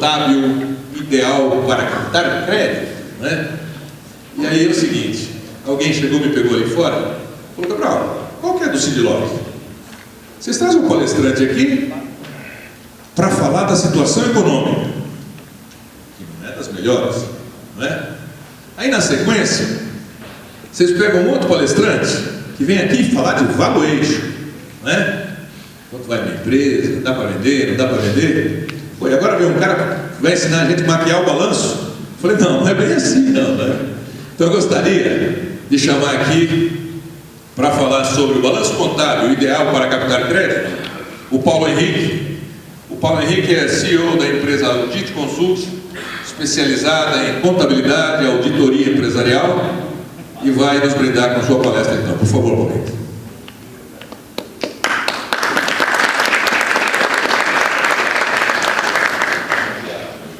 contábil ideal para captar crédito, né? E aí é o seguinte, alguém chegou, me pegou ali fora, falou: Cabral, qual que é do Cid Lopes? Vocês trazem um palestrante aqui para falar da situação econômica, que não é das melhores, não é? Aí na sequência, vocês pegam um outro palestrante que vem aqui falar de valuation, né? Quanto vai minha empresa, dá para vender, não dá para vender? Pô, e agora vem um cara que vai ensinar a gente a maquiar o balanço? Eu falei: não é bem assim não, né? Então eu gostaria de chamar aqui para falar sobre o balanço contábil ideal para captar crédito, o Paulo Henrique. O Paulo Henrique é CEO da empresa Audit Consult, especializada em contabilidade e auditoria empresarial, e vai nos brindar com a sua palestra então. Por favor, Paulo Henrique.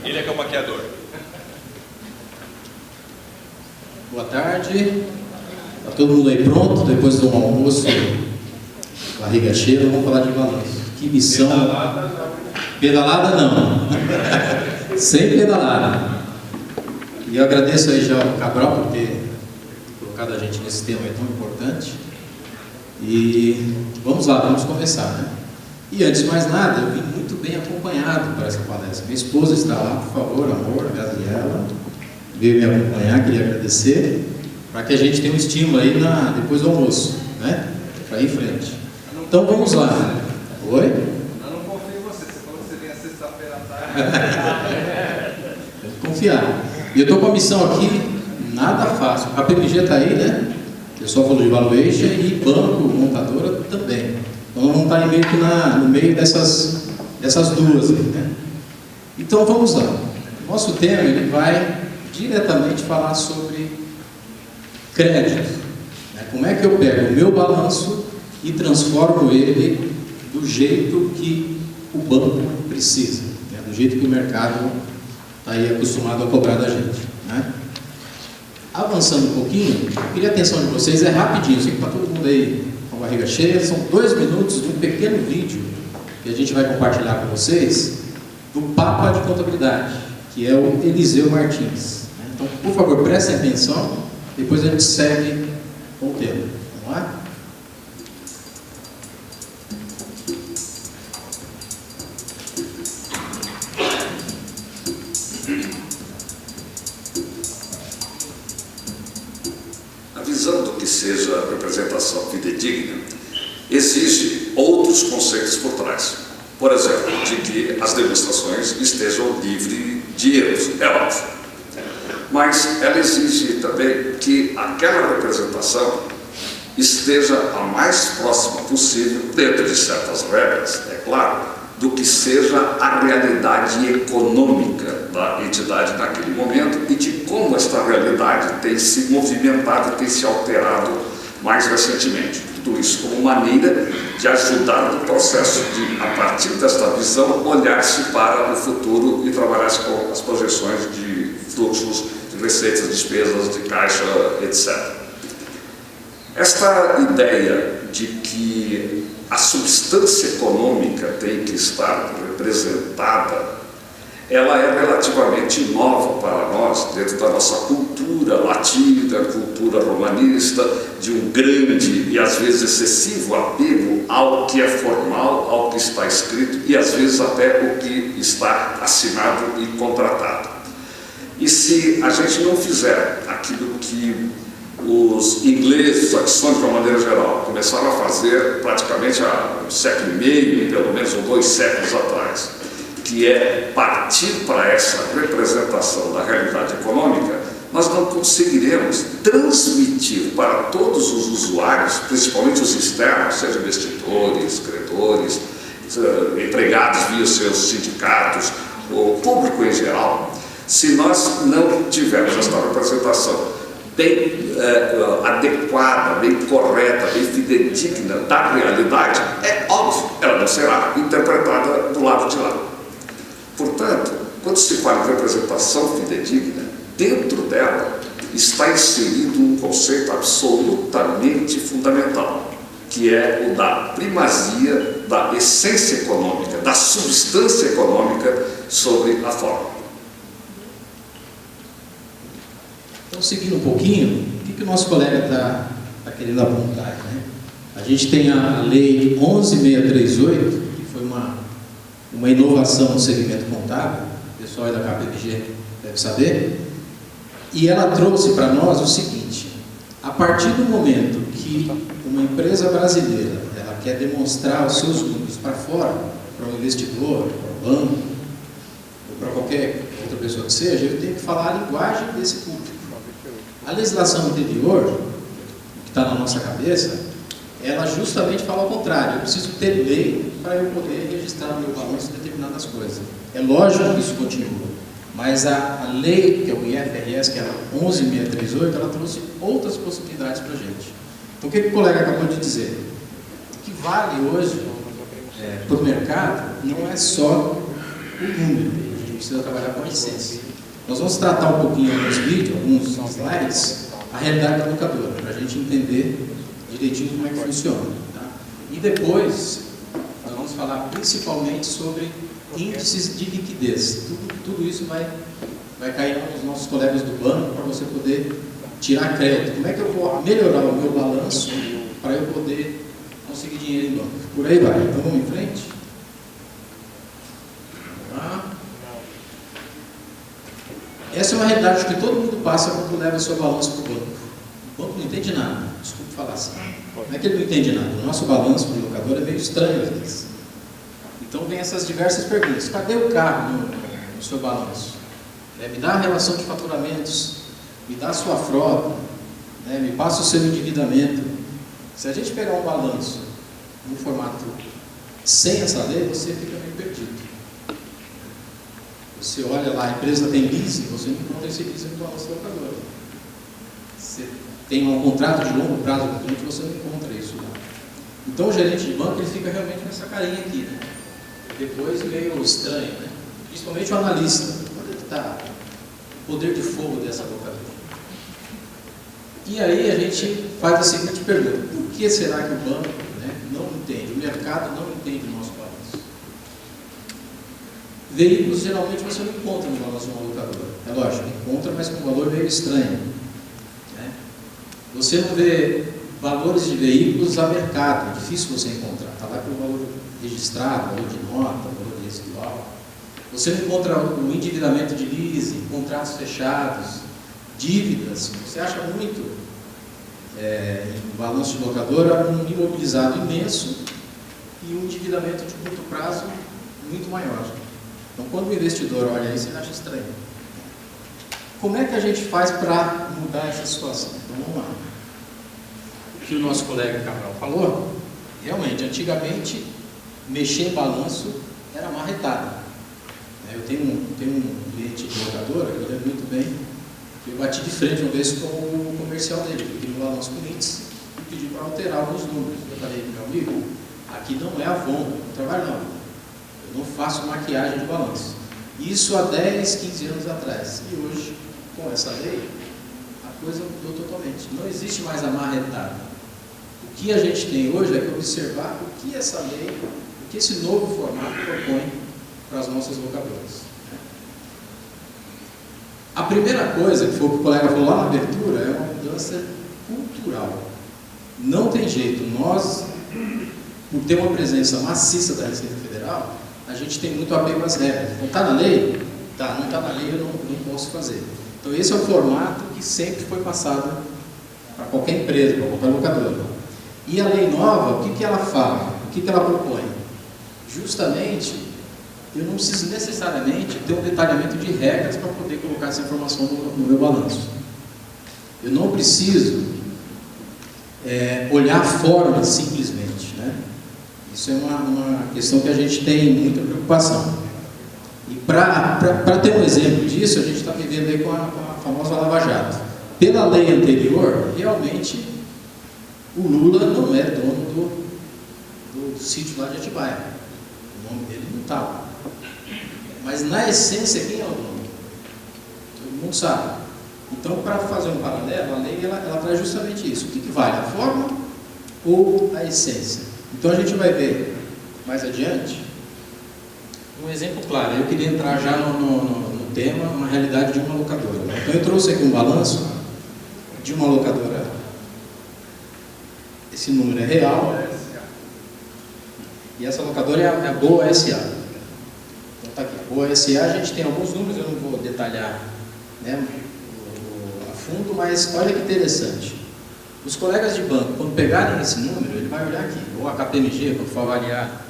Ele é que é o maquiador. Boa tarde. Está todo mundo aí pronto? Depois do almoço, barriga cheia, vamos falar de balanço. Que missão. Pedalada não. Sem pedalada. E eu agradeço aí já ao Cabral por ter colocado a gente nesse tema tão importante. E vamos lá, vamos começar, né? E antes de mais nada, eu vim muito bem acompanhado para essa palestra. Minha esposa está lá, por favor, amor, a Gabriela, veio me acompanhar, queria agradecer, para que a gente tenha um estímulo aí depois do almoço, né? Para ir em frente. Então vamos lá. Oi? Eu não confio em você, você falou que você vem a sexta-feira à tarde. Tem que confiar. E eu estou com a missão aqui, nada fácil. A PMG está aí, né? O pessoal falou de valuation e banco, montadora também. Então vamos estar meio que no meio dessas duas aí, né? Então vamos lá. Nosso tema ele vai diretamente falar sobre crédito, né? Como é que eu pego o meu balanço e transformo ele do jeito que o banco precisa, né? Do jeito que o mercado está aí acostumado a cobrar da gente, né? Avançando um pouquinho, eu queria a atenção de vocês, é rapidinho, sei que está todo mundo aí com a barriga cheia, são 2 minutos de um pequeno vídeo que a gente vai compartilhar com vocês do Papa de Contabilidade, que é o Eliseu Martins. Então, por favor, prestem atenção, depois a gente segue com o tema. Vamos lá? A visão do que seja a representação fidedigna exige outros conceitos por trás. Por exemplo, de que as demonstrações estejam livres de erros, é óbvio. Mas ela exige também que aquela representação esteja a mais próxima possível, dentro de certas regras, é claro, do que seja a realidade econômica da entidade naquele momento e de como esta realidade tem se movimentado, tem se alterado mais recentemente. Tudo isso como maneira de ajudar no processo de, a partir desta visão, olhar-se para o futuro e trabalhar-se com as projeções de fluxos, de receitas, despesas, de caixa, etc. Esta ideia de que a substância econômica tem que estar representada, ela é relativamente nova para nós, dentro da nossa cultura latina, cultura romanista, de um grande e às vezes excessivo apego ao que é formal, ao que está escrito e às vezes até o que está assinado e contratado. E se a gente não fizer aquilo que os ingleses, os saxões de uma maneira geral, começaram a fazer praticamente há um século e meio, pelo menos, ou 2 séculos atrás, que é partir para essa representação da realidade econômica, nós não conseguiremos transmitir para todos os usuários, principalmente os externos, sejam investidores, credores, empregados via seus sindicatos, o público em geral, se nós não tivermos esta representação bem adequada, bem correta, bem fidedigna da realidade, é óbvio, ela não será interpretada do lado de lá. Portanto, quando se fala de representação fidedigna, dentro dela está inserido um conceito absolutamente fundamental, que é o da primazia da essência econômica, da substância econômica sobre a forma. Então, seguindo um pouquinho, o que o nosso colega está querendo apontar, né? A gente tem a Lei 11.638, que foi uma inovação no segmento contábil, o pessoal aí da KPMG deve saber, e ela trouxe para nós o seguinte: a partir do momento que uma empresa brasileira ela quer demonstrar os seus números para fora, para um investidor, para um banco, ou para qualquer outra pessoa que seja, eu tenho que falar a linguagem desse público. A legislação anterior, que está na nossa cabeça, ela justamente fala ao contrário. Eu preciso ter lei para eu poder registrar no meu balanço determinadas coisas. É lógico que isso continua, mas a lei, que é o IFRS, que é a 11.638, ela trouxe outras possibilidades para a gente. Então, o que o colega acabou de dizer? O que vale hoje para o mercado não é só o número, a gente precisa trabalhar com a essência. Nós vamos tratar um pouquinho nos vídeos, alguns slides, a realidade da locadora, para a gente entender direitinho como é que funciona. Tá? E depois, nós vamos falar principalmente sobre índices de liquidez. Tudo isso vai cair nos nossos colegas do banco para você poder tirar crédito. Como é que eu vou melhorar o meu balanço para eu poder conseguir dinheiro em banco? Por aí vai. Então vamos em frente. Essa é uma realidade que todo mundo passa quando leva seu balanço para o banco. O banco não entende nada, desculpe falar assim. Não é que ele não entende nada, o nosso balanço de locador é meio estranho às vezes. Então vem essas diversas perguntas: cadê o carro no seu balanço? Me dá a relação de faturamentos, me dá a sua frota, me passa o seu endividamento. Se a gente pegar um balanço no formato sem essa lei, você fica meio perdido. Você olha lá, a empresa tem leasing, você não encontra esse leasing no balanço da locadora. Você tem um contrato de longo prazo com o cliente, você não encontra isso lá. Então o gerente de banco ele fica realmente nessa carinha aqui, né? Depois meio estranho, né? Principalmente o analista. Onde é que está o poder de fogo dessa locadora? E aí a gente faz a seguinte pergunta: por que será que o banco não entende, o mercado não entende o nosso balanço? Veículos geralmente você não encontra no balanço de uma locadora. É lógico, encontra, mas com um valor meio estranho. Você não vê valores de veículos a mercado, é difícil você encontrar. Está lá com o valor registrado, valor de nota, valor residual. Você não encontra o endividamento de leasing, contratos fechados, dívidas. Você acha muito no balanço de locadora um imobilizado imenso e um endividamento de curto prazo muito maior. Então, quando o investidor olha isso, ele acha estranho. Como é que a gente faz para mudar essa situação? Então, vamos lá. O que o nosso colega Cabral falou, realmente, antigamente, mexer em balanço era marretada. Eu tenho um cliente de locadora, que eu lembro muito bem, que eu bati de frente uma vez com o comercial dele, que queria um balanço com índice e pediu para alterar alguns números. Eu falei, meu amigo, aqui não é Avon, não trabalho não. Eu não faço maquiagem de balanço. Isso há 10, 15 anos atrás. E hoje, com essa lei, a coisa mudou totalmente. Não existe mais a marretada. O que a gente tem hoje é que observar o que essa lei, o que esse novo formato propõe para as nossas locadoras. A primeira coisa, que foi o que o colega falou lá na abertura, é uma mudança cultural. Não tem jeito. Nós, por ter uma presença maciça da Receita Federal, a gente tem muito apego às regras. Então, está na lei? Tá, não está na lei, eu não posso fazer. Então, esse é o formato que sempre foi passado para qualquer empresa, para qualquer locadora. E a lei nova, o que ela fala? O que ela propõe? Justamente, eu não preciso necessariamente ter um detalhamento de regras para poder colocar essa informação no meu balanço. Eu não preciso olhar a forma simplesmente, né? Isso é uma questão que a gente tem muita preocupação. E para ter um exemplo disso, a gente está vivendo aí com a famosa Lava Jato. Pela lei anterior, realmente, o Lula não é dono do sítio lá de Atibaia. O nome dele não está lá. Mas, na essência, quem é o dono? Todo mundo sabe. Então, para fazer um paralelo, a lei ela traz justamente isso. O que vale, a forma ou a essência? Então, a gente vai ver mais adiante Um exemplo claro, eu queria entrar já no tema, uma realidade de uma locadora. Então eu trouxe aqui um balanço de uma locadora. Esse número é real. E essa locadora é a Boa SA. Então está aqui, a Boa SA, a gente tem alguns números, eu não vou detalhar, né, a fundo, mas olha que interessante. Os colegas de banco, quando pegarem esse número, ele vai olhar aqui, ou a KPMG, quando for avaliar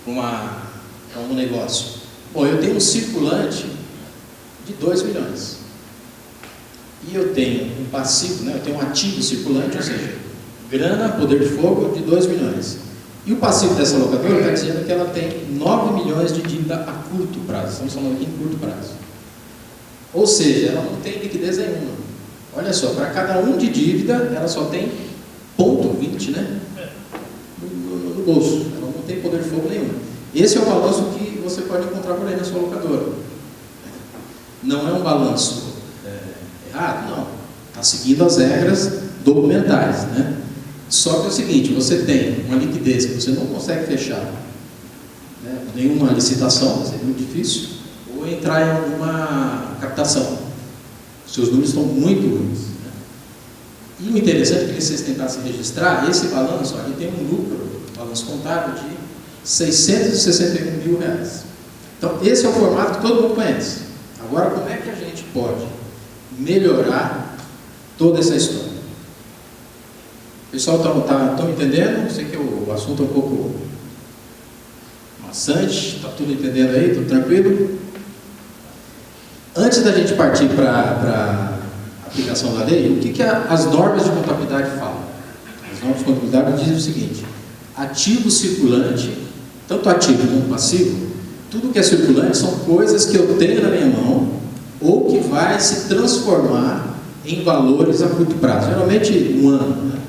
um negócio. Bom, eu tenho um circulante de 2 milhões. E eu tenho um passivo, né, eu tenho um ativo circulante, ou seja, grana, poder de fogo de 2 milhões. E o passivo dessa locadora está dizendo que ela tem 9 milhões de dívida a curto prazo. Estamos falando aqui em curto prazo. Ou seja, ela não tem liquidez nenhuma. Olha só, para cada um de dívida, ela só tem 0,20, né? No bolso. Ela não tem poder de fogo nenhum. Esse é o balanço que você pode encontrar por aí na sua locadora. Não é um balanço errado, não. Está seguindo as regras documentais, né? Só que é o seguinte, você tem uma liquidez que você não consegue fechar, né, nenhuma licitação, vai ser muito difícil, ou entrar em alguma captação. Seus números estão muito ruins. Né? E o interessante é que vocês tentassem registrar, esse balanço, aqui tem um lucro, balanço contábil de R$ 661 mil. Então, esse é o formato que todo mundo conhece. Agora, como é que a gente pode melhorar toda essa história? O pessoal estão entendendo? Eu sei que o assunto é um pouco maçante, está tudo entendendo aí, tudo tranquilo? Antes da gente partir para a aplicação da lei, o que as normas de contabilidade falam? As normas de contabilidade dizem o seguinte: ativo circulante, tanto ativo como passivo, tudo que é circulante são coisas que eu tenho na minha mão ou que vai se transformar em valores a curto prazo, geralmente um ano. Né?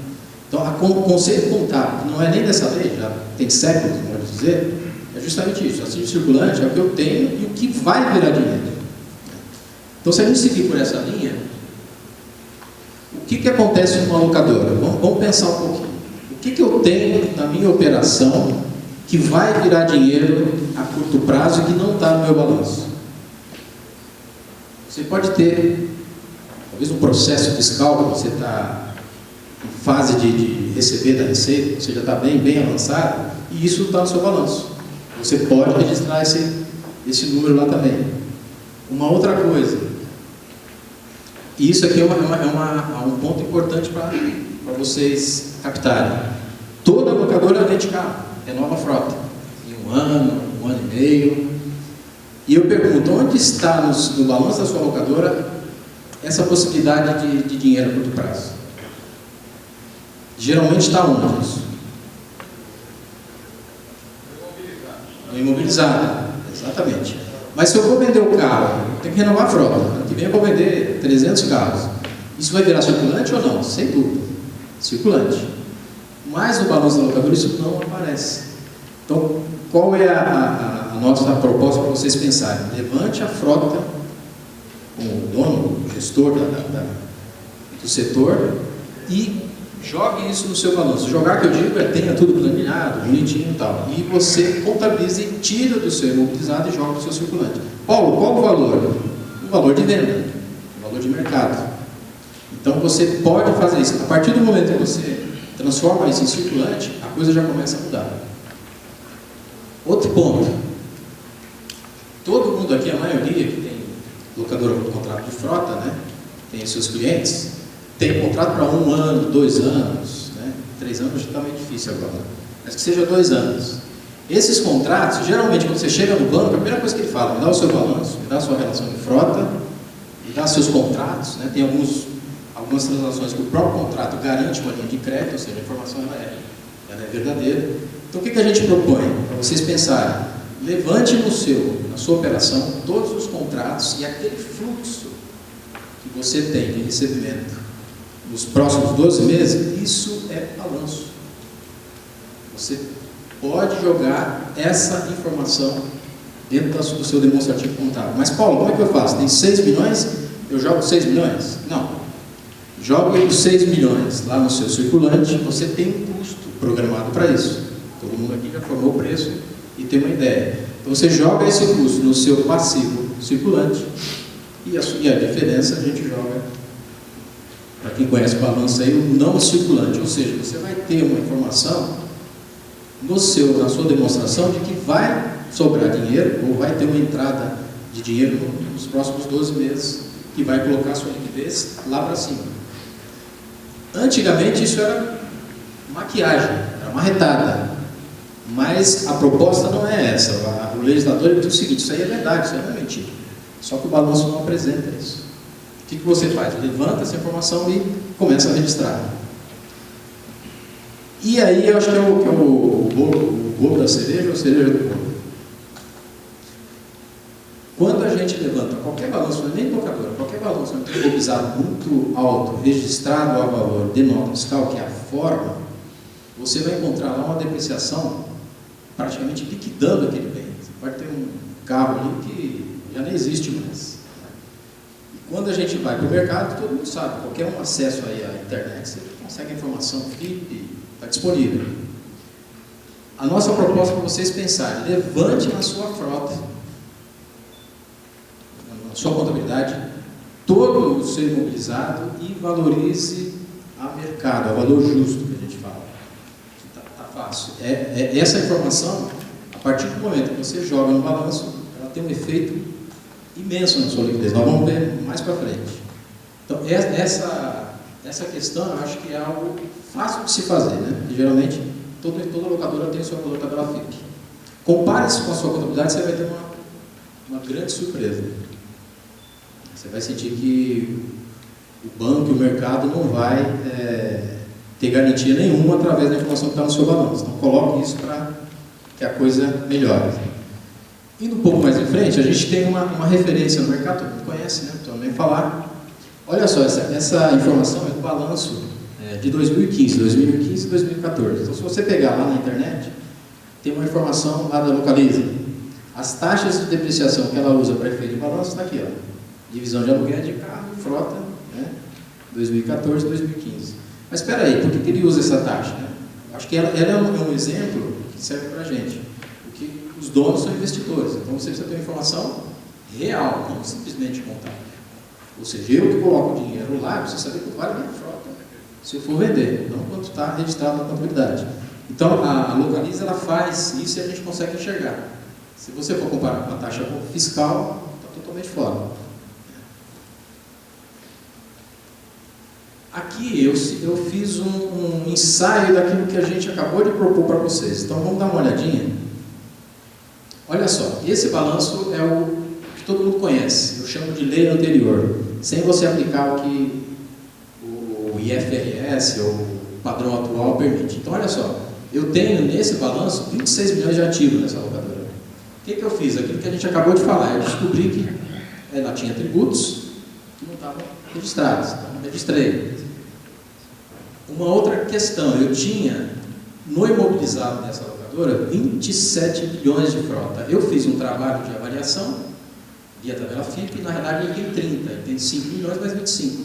Então, o conceito contábil, que não é nem dessa lei, já tem séculos, pode dizer, é justamente isso. Ativo circulante é o que eu tenho e o que vai virar dinheiro. Então, se a gente seguir por essa linha, o que acontece numa locadora? Vamos pensar um pouquinho. O que eu tenho na minha operação que vai virar dinheiro a curto prazo e que não está no meu balanço? Você pode ter, talvez, um processo fiscal que você está em fase de receber da receita, você já está bem avançado, e isso está no seu balanço. Você pode registrar esse número lá também. Uma outra coisa, e isso aqui é um ponto importante para vocês captarem. Toda locadora vende carro, renova a frota, em um ano e meio. E eu pergunto, onde está no balanço da sua locadora essa possibilidade de dinheiro a curto prazo? Geralmente está onde isso? No imobilizado, exatamente. Mas se eu vou vender o carro, eu tenho que renovar a frota. Ano que vem eu vou vender 300 carros. Isso vai virar circulante ou não? Sem dúvida. Circulante. Mas no balanço da locadora isso não aparece. Então, qual é a nossa proposta para vocês pensarem? Levante a frota com o dono, o gestor do setor e jogue isso no seu balanço. Jogar, que eu digo, tenha tudo planilhado, bonitinho e tal. E você contabiliza e tira do seu imobilizado e joga no seu circulante. Paulo, qual o valor? O valor de venda, o valor de mercado. Então você pode fazer isso. A partir do momento que você transforma isso em circulante, a coisa já começa a mudar. Outro ponto. Todo mundo aqui, a maioria que tem locadora com contrato de frota, né, tem os seus clientes, tem contrato para 1 ano, 2 anos, né, 3 anos já está meio difícil agora, mas que seja 2 anos. Esses contratos, geralmente quando você chega no banco, a primeira coisa que ele fala, me dá o seu balanço, me dá a sua relação de frota, me dá seus contratos, né, tem algumas transações que o próprio contrato garante uma linha de crédito, ou seja, a informação ela é verdadeira. Então o que a gente propõe? Para vocês pensarem, levante na sua operação todos os contratos e aquele fluxo que você tem de recebimento nos próximos 12 meses, isso é balanço. Você pode jogar essa informação dentro do seu demonstrativo contábil. Mas Paulo, como é que eu faço? Tem 6 milhões? Eu jogo 6 milhões? Não. Jogue os 6 milhões lá no seu circulante, você tem um custo programado para isso. Todo mundo aqui já formou o preço e tem uma ideia. Então você joga esse custo no seu passivo circulante e a diferença a gente joga, para quem conhece o balanço aí, o não circulante, ou seja, você vai ter uma informação na sua demonstração de que vai sobrar dinheiro ou vai ter uma entrada de dinheiro nos próximos 12 meses que vai colocar a sua liquidez lá para cima. Antigamente isso era maquiagem, era marretada, mas a proposta não é essa. O legislador diz o seguinte: isso aí é verdade, isso aí não é mentira, só que o balanço não apresenta isso. O que você faz? Levanta essa informação e começa a registrar. E aí eu acho que é o bolo da cereja ou a cereja do bolo. Quando a gente levanta qualquer balanço, não é nem locadora, qualquer balanço imobilizado muito alto, registrado a valor de nota fiscal, que é a forma, você vai encontrar lá uma depreciação praticamente liquidando aquele bem. Você pode ter um carro ali que já nem existe mais. E quando a gente vai para o mercado, todo mundo sabe, qualquer um acesso aí à internet, você consegue a informação FIP, está disponível. A nossa proposta para vocês pensarem: levante na sua frota, na sua contabilidade, todo o ser imobilizado e valorize a mercado, o valor justo que a gente fala. Está fácil. Essa informação, a partir do momento que você joga no balanço, ela tem um efeito imenso na sua liquidez. Nós vamos ver mais para frente. Então, essa questão, eu acho que é algo fácil de se fazer, né? E, geralmente, toda locadora tem sua tabela FIP. Compare isso com a sua contabilidade, você vai ter uma grande surpresa. Você vai sentir que o banco e o mercado não vai ter garantia nenhuma através da informação que está no seu balanço. Então, coloque isso para que a coisa melhore. Indo um pouco mais em frente, a gente tem uma referência no mercado, todo mundo conhece, né? Também falar. Olha só, essa informação é do balanço de 2015 e 2014. Então, se você pegar lá na internet, tem uma informação lá da Localiza. As taxas de depreciação que ela usa para efeito de balanço está aqui, ó. Divisão de aluguel de carro e frota, né? 2014 e 2015. Mas espera aí, por que ele usa essa taxa? Né? Acho que ela é um exemplo que serve para a gente. Porque os donos são investidores, então você precisa ter uma informação real, não simplesmente contábil. Ou seja, eu que coloco o dinheiro lá, eu preciso saber quanto vale a minha frota, se eu for vender, não quanto está registrado na contabilidade. Então, a Localiza, ela faz isso e a gente consegue enxergar. Se você for comparar com a taxa fiscal, está totalmente fora. Aqui eu fiz um ensaio daquilo que a gente acabou de propor para vocês. Então, vamos dar uma olhadinha. Olha só, esse balanço é o que todo mundo conhece. Eu chamo de lei anterior. Sem você aplicar o que o IFRS ou o padrão atual permite. Então, olha só, eu tenho nesse balanço 26 milhões de ativos nessa locadora. O que eu fiz? Aquilo que a gente acabou de falar. Eu descobri que ela tinha tributos que não estavam registrados. Então, registrei. Uma outra questão, eu tinha no imobilizado dessa locadora 27 milhões de frota. Eu fiz um trabalho de avaliação via tabela FIP, e na realidade ele tem 30, ele tem 5 milhões mais 25.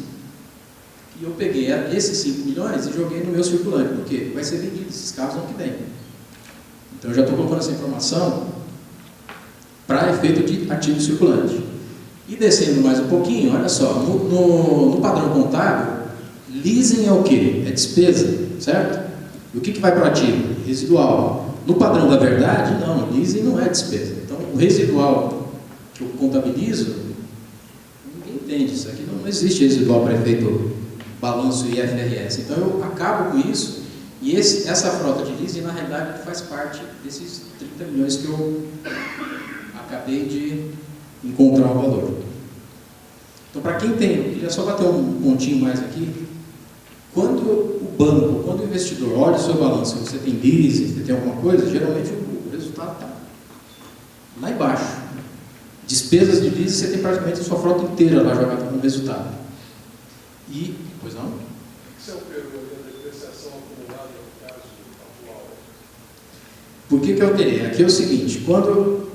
E eu peguei esses 5 milhões e joguei no meu circulante. Por quê? Vai ser vendido esses carros ano que vem. Então eu já estou colocando essa informação para efeito de ativo circulante. E descendo mais um pouquinho, olha só, no padrão contábil, leasing é o quê? É despesa, certo? E o que vai para o ativo? Residual. No padrão da verdade, não, leasing não é despesa. Então, o residual que eu contabilizo, ninguém entende. Isso aqui não existe residual para efeito balanço IFRS. Então, eu acabo com isso e essa frota de leasing, na realidade, faz parte desses 30 milhões que eu acabei de encontrar o valor. Então, para quem tem, eu queria só bater um pontinho mais aqui. Quando o banco, quando o investidor olha o seu balanço, se você tem leasing, se você tem alguma coisa, geralmente o resultado está lá embaixo. Despesas de leasing, você tem praticamente a sua frota inteira lá jogada como resultado. E, pois não? Esse é o período da depreciação acumulada no caso atual. Por que eu alterei? Aqui é o seguinte, quando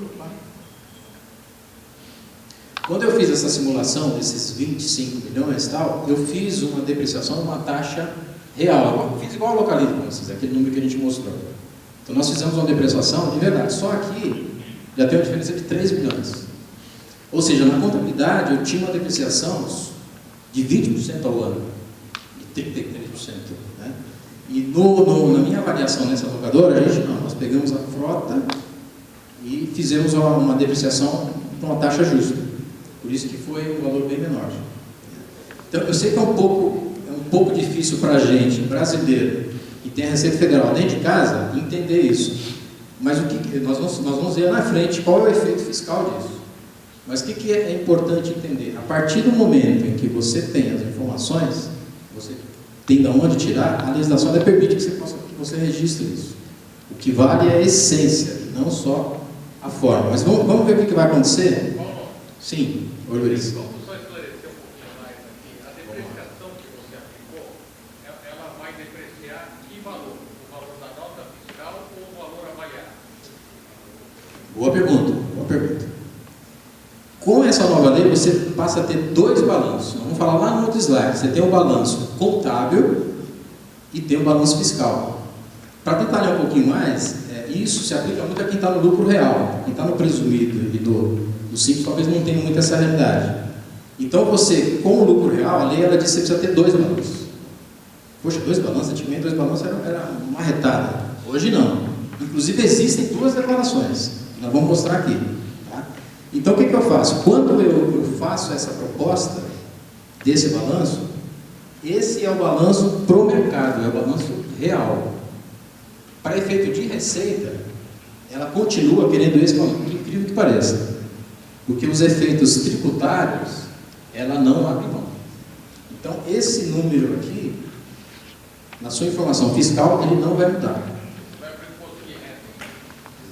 eu fiz essa simulação desses 25 milhões e tal, eu fiz uma depreciação numa taxa real. Eu fiz igual a Localiza, aquele número que a gente mostrou. Então nós fizemos uma depreciação de verdade. Só aqui já tem uma diferença de 3 milhões. Ou seja, na contabilidade eu tinha uma depreciação de 20% ao ano, de 33%. Né? E na minha avaliação nessa locadora, nós pegamos a frota e fizemos uma depreciação com uma taxa justa. Por isso que foi um valor bem menor. Então, eu sei que é um pouco difícil para a gente, brasileiro, que tem a Receita Federal dentro de casa, entender isso. Mas nós vamos ver na frente qual é o efeito fiscal disso. Mas o que é importante entender? A partir do momento em que você tem as informações, você tem de onde tirar, a legislação permite que você registre isso. O que vale é a essência, não só a forma. Mas vamos ver o que vai acontecer? Paulo, Sim, oi Luiz. vamos só esclarecer um pouquinho mais aqui. A depreciação que você aplicou, ela vai depreciar que valor? O valor da nota fiscal ou o valor avaliado? Boa pergunta. Com essa nova lei, você passa a ter 2 balanços. Vamos falar lá no outro slide. Você tem o balanço contábil e tem o balanço fiscal. Para detalhar um pouquinho mais, isso se aplica muito a quem está no lucro real. Quem está no presumido e do simples talvez não tenha muito essa realidade. Então você, com o lucro real, a lei ela diz que você precisa ter 2 balanços. Poxa, 2 balanços? Antigamente 2 balanços era uma retada. Hoje não. Inclusive existem 2 declarações. Nós vamos mostrar aqui. Então, o que eu faço? Quando eu faço essa proposta desse balanço, esse é o balanço pro mercado, é o balanço real. Para efeito de receita, ela continua querendo esse balanço, por incrível que pareça. Porque os efeitos tributários, ela não abre mão. Então, esse número aqui, na sua informação fiscal, ele não vai mudar. Vai para o imposto de renda.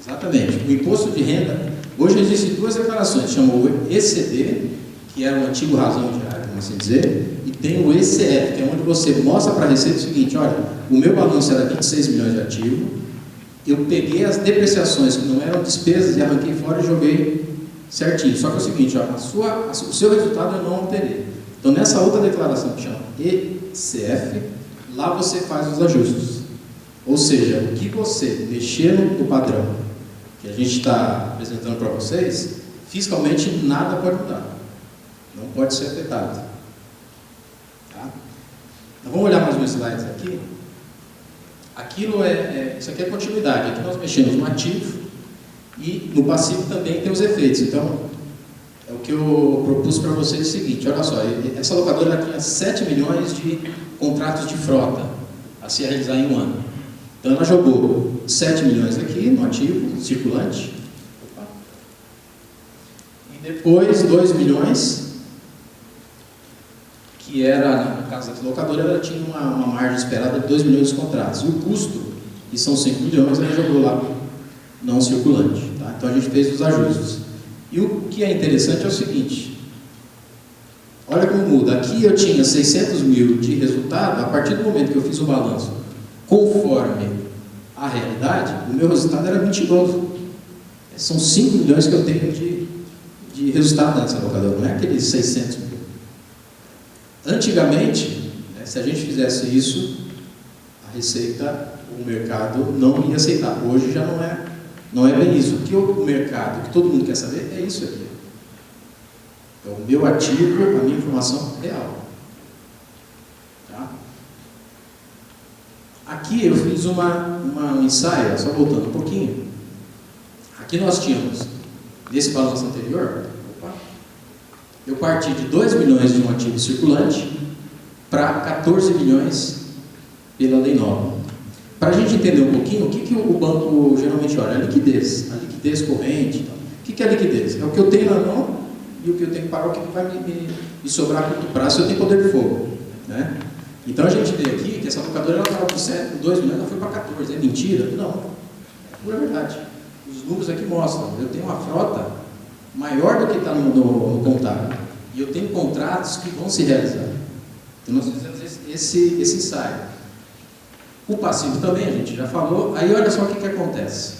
Exatamente. O imposto de renda... Hoje existem 2 declarações, chamam o ECD, que era o antigo razão diária, vamos assim dizer, e tem o ECF, que é onde você mostra para a Receita o seguinte: olha, o meu balanço era 26 milhões de ativo, eu peguei as depreciações que não eram despesas e arranquei fora e joguei certinho. Só que é o seguinte, ó, o seu resultado eu não alterei. Então, nessa outra declaração que chama ECF, lá você faz os ajustes. Ou seja, o que você mexer no padrão que a gente está apresentando para vocês, fiscalmente nada pode mudar. Não pode ser afetado. Tá? Então vamos olhar mais uns slides aqui. Isso aqui é continuidade. Aqui nós mexemos no ativo e no passivo também tem os efeitos. Então, é o que eu propus para vocês o seguinte: olha só, essa locadora tinha 7 milhões de contratos de frota a se realizar em um ano. Então ela jogou 7 milhões aqui no ativo, circulante. E depois 2 milhões, que era, no caso da locadora, ela tinha uma margem esperada de 2 milhões de contratos. E o custo, que são 5 milhões, ela jogou lá não circulante. Tá? Então a gente fez os ajustes. E o que é interessante é o seguinte: olha como muda. Aqui eu tinha 600 mil de resultado. A partir do momento que eu fiz o balanço conforme a realidade, o meu resultado era mentiroso. São 5 milhões que eu tenho de resultado nessa locadora, não é aqueles 600 mil. Antigamente, se a gente fizesse isso, a Receita, o mercado não ia aceitar. Hoje já não é bem isso. O que o mercado, o que todo mundo quer saber, é isso aqui. É o meu ativo, a minha informação real. Tá? Aqui eu fiz um ensaio, só voltando um pouquinho. Aqui nós tínhamos, nesse balanço anterior, eu parti de 2 milhões de um ativo circulante para 14 milhões pela lei nova. Para a gente entender um pouquinho, o que o banco geralmente olha? A liquidez corrente. O que é a liquidez? É o que eu tenho na mão e o que eu tenho que pagar, o que vai me sobrar a curto prazo se eu tenho poder de fogo. Né? Então a gente vê aqui que essa locadora estava com 2 milhões, ela foi para 14. É mentira? Não. É pura verdade. Os números aqui mostram. Eu tenho uma frota maior do que está no contábil. E eu tenho contratos que vão se realizar. Então nós fizemos esse ensaio. O passivo também, a gente já falou. Aí olha só o que acontece.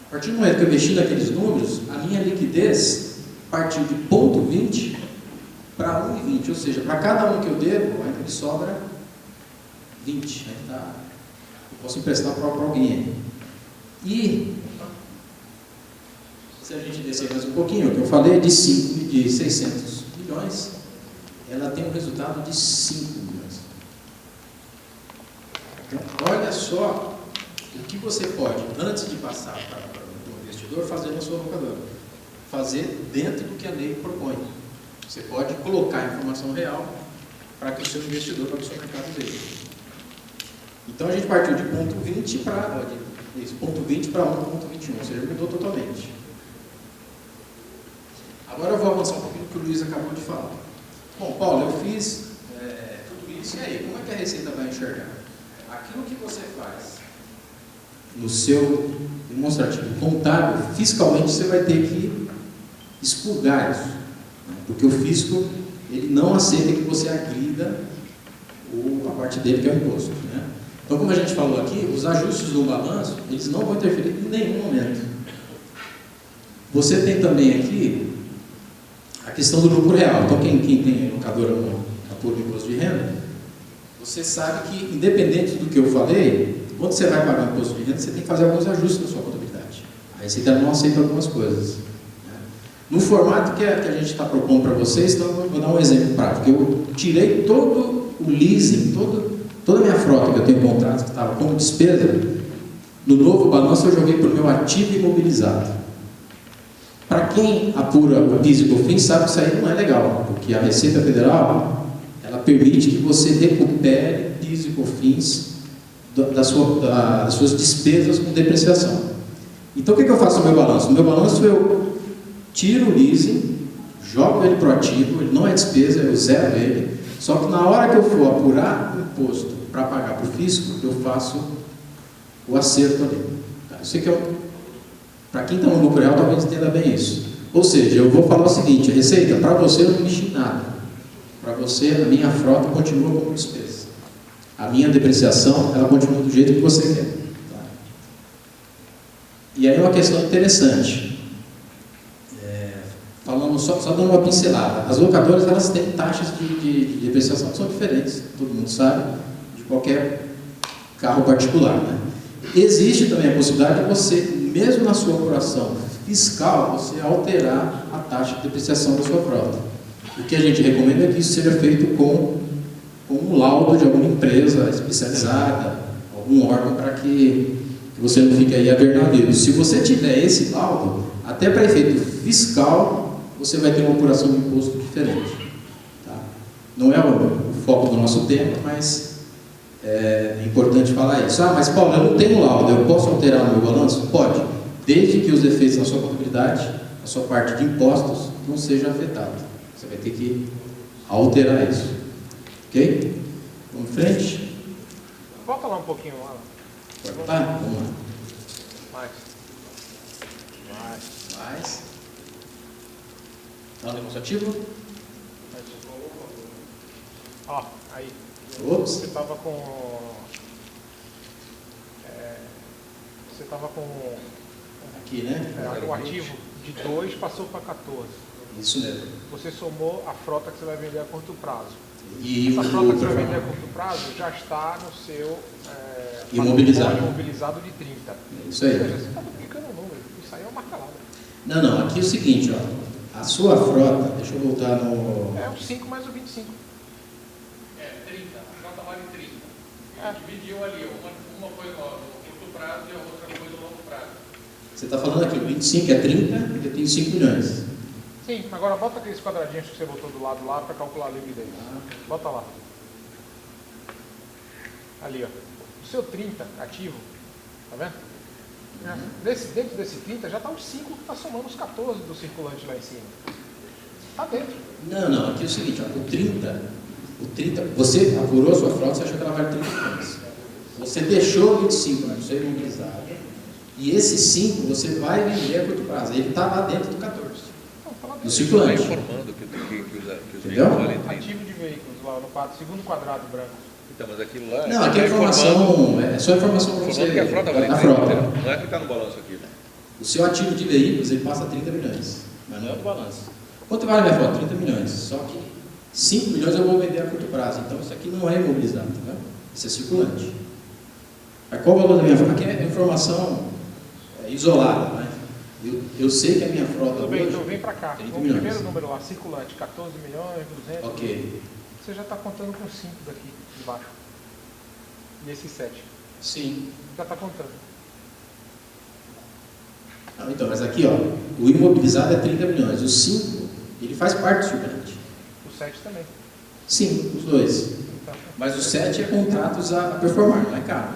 A partir do momento que eu mexi naqueles números, a minha liquidez partiu de 0,20 para 1,20. Ou seja, para cada um que eu devo, ainda me sobra 20. Eu posso emprestar para alguém. E Se a gente descer mais um pouquinho, o que eu falei de 600 milhões, ela tem um resultado de 5 milhões. Então, olha só o que você pode, antes de passar para o investidor, fazer na sua locadora. Fazer dentro do que a lei propõe. Você pode colocar a informação real para que o seu investidor, para que o seu mercado veja. Então, a gente partiu de ponto 20 para 1,21, ou seja, mudou totalmente. Agora eu vou avançar um pouquinho do que o Luiz acabou de falar. Bom, Paulo, eu fiz tudo isso, e aí, como é que a Receita vai enxergar? Aquilo que você faz no seu demonstrativo contábil, fiscalmente você vai ter que expurgar isso, né? Porque o fisco, ele não aceita que você agrida a parte dele, que é o imposto, né? Então, como a gente falou aqui, os ajustes do balanço, eles não vão interferir em nenhum momento. Você tem também aqui a questão do lucro real. Então, quem tem locadora no apuro de imposto de renda, você sabe que, independente do que eu falei, quando você vai pagar o imposto de renda, você tem que fazer alguns ajustes na sua contabilidade. A Receita não aceita algumas coisas, né? No formato que a gente está propondo para vocês, então eu vou dar um exemplo prático. Eu tirei todo o leasing, toda a minha frota que eu tenho contratos que estava como despesa, no novo balanço eu joguei para o meu ativo imobilizado. Para quem apura o PIS e COFINS, sabe que isso aí não é legal, porque a Receita Federal, ela permite que você recupere PIS e COFINS das suas despesas com depreciação. Então, o que eu faço no meu balanço? No meu balanço, eu tiro o leasing, jogo ele para o ativo, ele não é despesa, eu zero ele, só que na hora que eu for apurar o imposto para pagar para o fisco, eu faço o acerto ali. Tá? Eu sei que para quem está no lucro real, talvez entenda bem isso. Ou seja, eu vou falar o seguinte: Receita, para você eu não mexi nada. Para você, a minha frota continua como despesa. A minha depreciação, ela continua do jeito que você quer. Tá? E aí uma questão interessante. Falando só dando uma pincelada. As locadoras, elas têm taxas de depreciação que são diferentes, todo mundo sabe, de qualquer carro particular, né? Existe também a possibilidade de você, mesmo na sua apuração fiscal, você alterar a taxa de depreciação da sua frota. O que a gente recomenda é que isso seja feito com um laudo de alguma empresa especializada, algum órgão, para que você não fique aí avernadeiro. Se você tiver esse laudo, até para efeito fiscal, você vai ter uma apuração de imposto diferente. Tá? Não é o foco do nosso tema, mas é importante falar isso. Mas Paulo, eu não tenho laudo, eu posso alterar o meu balanço? Pode, desde que os efeitos na sua contabilidade, a sua parte de impostos, não seja afetada. Você vai ter que alterar isso. Ok? Vamos em frente? Volta lá um pouquinho, Alan. Tá? Vamos lá. Mais. Tá no demonstrativo? Ó, aí. Ops. Você estava com... Você estava com... Aqui, né? o ativo de 2 passou para 14. Isso mesmo. Você somou a frota que você vai vender a curto prazo. E Essa frota que você vai vender a o curto prazo já está no seu Imobilizado. imobilizado de 30. Isso aí. Ou seja, você está duplicando o número. Isso aí é uma calada. Não, aqui é o seguinte, ó. A sua frota, deixa eu voltar no... É o 5 mais o 25. 30. A frota vale 30. Dividiu ali. Uma foi no curto prazo e a outra foi no longo prazo. Você está falando aqui, o 25 é 30 e eu tenho 5 milhões. Sim, agora bota aqueles quadradinhos que você botou do lado lá para calcular a liquidez. Bota lá. Ali, ó. O seu 30 ativo, tá vendo? Dentro desse 30 já está os 5 que está somando os 14 do circulante lá em cima. Está dentro. Não, aqui é o seguinte, ó, o 30, você apurou a sua frota, você achou que ela vale 30 milhões. Você deixou 25 no seu imobilizado, e esse 5 você vai vender a curto prazo. Ele está lá dentro do 14. Do circulante. Está informando que os Entendeu? veículos valem 30. Ativo de veículos lá no segundo quadrado branco. Então, mas aquilo lá... Não, aqui é informação, é só informação para você. Informando que a frota vale da 30, frota. entendeu? Não é que está no balanço aqui. O seu ativo de veículos, ele passa 30 milhões, mas não é o do balanço. Quanto vale minha frota? 30 milhões. Só que 5 milhões eu vou vender a curto prazo. Então, isso aqui não é imobilizado, tá? Isso é circulante. Aí, qual o valor da minha frota? Aqui é informação isolada, né? Eu sei que a minha frota Tudo bem, hoje... então vem para cá. 30 O milhões. primeiro número lá, circulante, 14 milhões, 200. Ok. Você já está contando com 5 daqui de baixo. E esses 7. Sim. Já está contando. Não, então, mas aqui, ó, o imobilizado é 30 milhões. O 5, ele faz parte do circulante. O 7 também. Sim, os dois. Tá. Mas o 7 é contratos a performar, não é caro.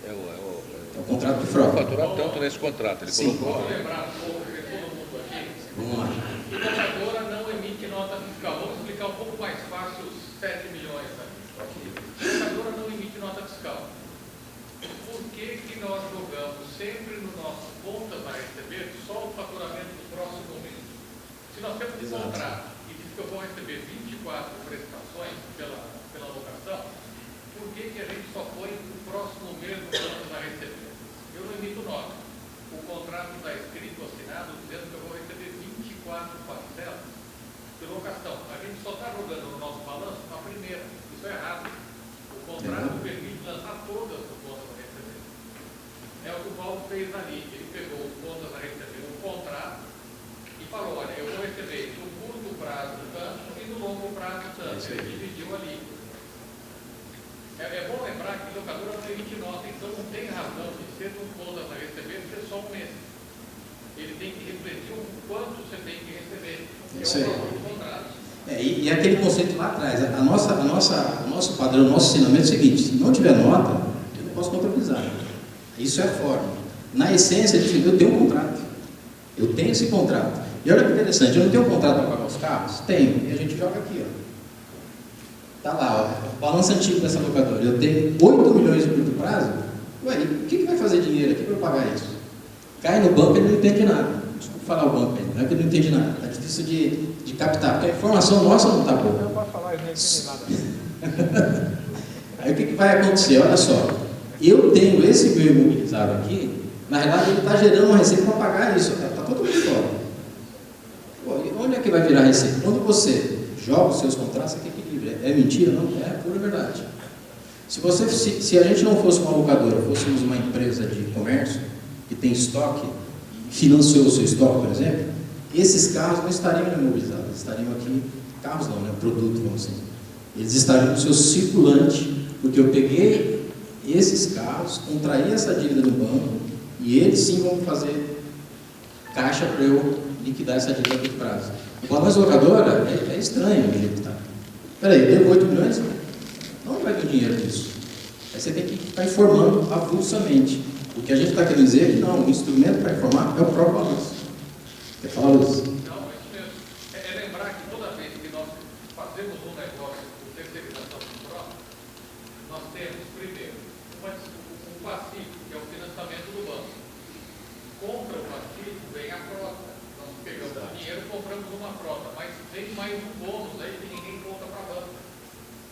É É o contrato de o frota. faturar tanto nesse contrato. Ele Sim. colocou. Lembrar um pouco de todo mundo aqui, Vamos lá. que a locadora não emite nota fiscal. Vamos explicar um pouco mais fácil os 7 milhões aqui. A locadora não emite nota fiscal. Por que nós jogamos sempre no nosso contas a receber só o faturamento do próximo mês? Se nós temos um contrato e diz que eu vou receber 24 prestações pela locação, por que a gente só põe o próximo mês no contas a receber? Eu não emito nota. O contrato está escrito, assinado, dizendo que eu vou receber 24 parcelas de locação. A gente só está jogando no nosso balanço a primeira. Isso é errado. O contrato permite lançar todas as contas a receber. É o que o Paulo fez ali. Ele pegou o contas a receber, um contrato, e falou, olha, eu vou receber no curto prazo tanto e no longo prazo tanto. Ele dividiu ali. É bom lembrar que a locadora não emite nota, então não tem razão de ser um contas a receber ser só um mês. Ele tem que refletir o quanto você tem que receber. Isso É aí. o valor do contrato. E aquele conceito lá atrás, o nosso padrão, o nosso ensinamento é o seguinte: se não tiver nota, eu não posso contabilizar. Isso é a forma. Na essência, eu tenho um contrato. Eu tenho esse contrato. E olha que interessante, eu não tenho um contrato para pagar os carros? Tenho. E a gente joga aqui, ó. Está lá, ó, o balanço antigo dessa locadora. Eu tenho 8 milhões de curto prazo. Ué, o que vai fazer dinheiro aqui para eu pagar isso? Cai no banco, ele não entende nada. Desculpa falar o banco ainda, não é que ele não entende nada. Está difícil de captar, porque a informação nossa não está boa. Não pode falar, eu não entendi nada. Aí o que vai acontecer? Olha só, eu tenho esse meu imobilizado aqui, na realidade ele está gerando uma receita para pagar isso, está todo mundo fora. Pô, e onde é que vai virar receita? Quando você joga os seus contratos, você tem equilíbrio. É mentira? Não, é pura verdade. Se a gente não fosse uma locadora, fôssemos uma empresa de comércio, que tem estoque, e financiou o seu estoque, por exemplo, esses carros não estariam imobilizados, eles estariam aqui, carros não, né, produto, vamos dizer. Eles estariam no seu circulante, porque eu peguei esses carros, contraí essa dívida no banco, e eles sim vão fazer caixa para eu liquidar essa dívida a curto prazo. O balanço locadora é estranho o jeito que está. Peraí, eu devo 8 milhões? Não vai ter dinheiro disso. Aí você tem que ficar informando avulsamente. O que a gente está querendo dizer é que não, o instrumento para informar é o próprio balanço. Quer falar, Luiz? Não, é isso mesmo. É lembrar que toda vez que nós fazemos um negócio por terceirização do próprio, nós temos, primeiro, um passivo, que é o financiamento do banco. Contra o passivo vem a frota. Nós pegamos o dinheiro e compramos uma frota, mas tem mais um bônus aí que ninguém conta para a banca.